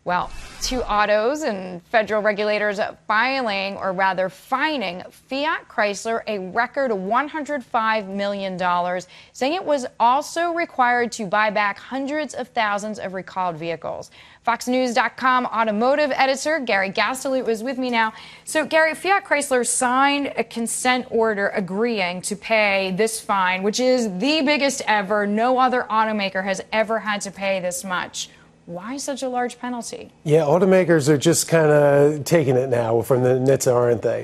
Well, two autos and federal regulators filing, or rather fining, Fiat Chrysler a record $105 million, saying it was also required to buy back hundreds of thousands of recalled vehicles. FoxNews.com automotive editor Gary Gastelu is with me now. So, Gary, Fiat Chrysler signed a consent order agreeing to pay this fine, which is the biggest ever. No other automaker has ever had to pay this much. Why such a large penalty? Yeah, automakers are just kind of taking it now from the NHTSA, aren't they?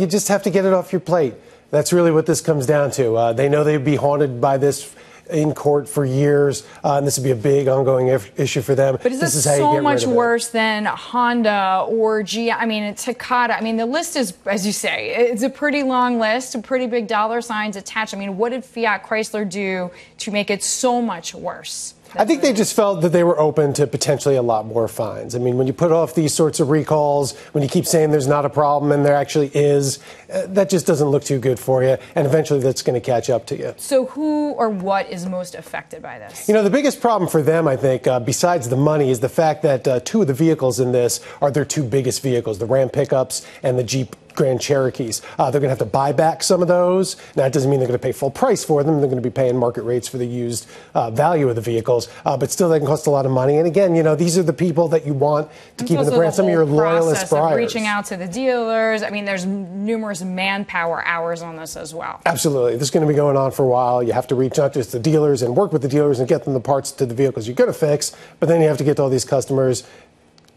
You just have to get it off your plate. That's really what this comes down to. They know they'd be haunted by this in court for years, and this would be a big ongoing issue for them. But is this so much worse than Honda or GM? I mean, Takata. I mean, the list is, as you say, it's a pretty long list, pretty big dollar signs attached. I mean, what did Fiat Chrysler do to make it so much worse? I think they just felt that they were open to potentially a lot more fines. I mean, when you put off these sorts of recalls, when you keep saying there's not a problem and there actually is, that just doesn't look too good for you. And eventually that's going to catch up to you. So who or what is most affected by this? The biggest problem for them, I think, besides the money, is the fact that two of the vehicles in this are their two biggest vehicles, the Ram pickups and the Jeep Grand Cherokees. They're going to have to buy back some of those. Now, it doesn't mean they're going to pay full price for them. They're going to be paying market rates for the used value of the vehicles. But still, they can cost a lot of money. And again, these are the people that you want to keep in the brand. Some of your loyalist buyers. Reaching out to the dealers. I mean, there's numerous manpower hours on this as well. Absolutely. This is going to be going on for a while. You have to reach out to the dealers and work with the dealers and get them the parts to the vehicles you're going to fix. But then you have to get to all these customers,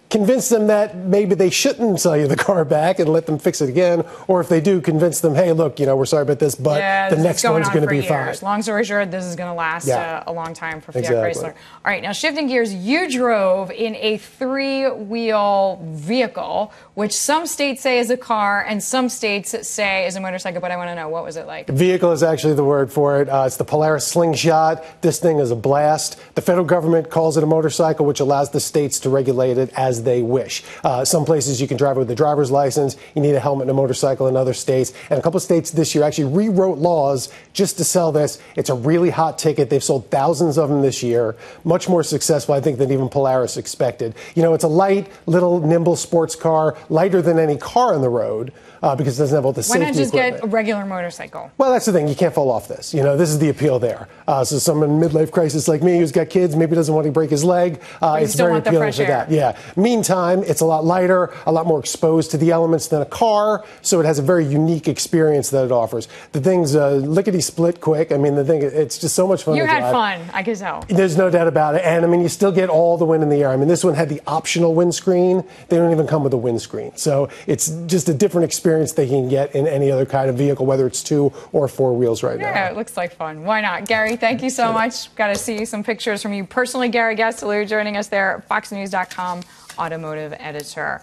convince them that maybe they shouldn't sell you the car back and let them fix it again. Or if they do, convince them, hey, look, we're sorry about this, but the next one's going to be fine. Long story short, this is going to last a long time for Fiat Chrysler. All right, now shifting gears, you drove in a three-wheel vehicle, which some states say is a car and some states say is a motorcycle, but I want to know, what was it like? Vehicle is actually the word for it. It's the Polaris Slingshot. This thing is a blast. The federal government calls it a motorcycle, which allows the states to regulate it as they wish. Some places you can drive with a driver's license. You need a helmet and a motorcycle in other states. And a couple of states this year actually rewrote laws just to sell this. It's a really hot ticket. They've sold thousands of them this year. Much more successful, I think, than even Polaris expected. It's a light, little, nimble sports car, lighter than any car on the road. Because it doesn't have all the safety equipment. Why not just get a regular motorcycle? Well, that's the thing. You can't fall off this. This is the appeal there. So someone in midlife crisis like me who's got kids, maybe doesn't want to break his leg. It's very appealing for that. Yeah. Meantime, it's a lot lighter, a lot more exposed to the elements than a car. So it has a very unique experience that it offers. The thing's lickety-split quick. I mean, it's just so much fun to drive. You had fun, I can tell. There's no doubt about it. And, I mean, you still get all the wind in the air. I mean, this one had the optional windscreen. They don't even come with a windscreen. So it's just a different experience they can get in any other kind of vehicle, whether it's two or four wheels now. Yeah, it looks like fun. Why not? Gary, thank you so much. Got to see some pictures from you personally. Gary Gastelu joining us there at FoxNews.com automotive editor.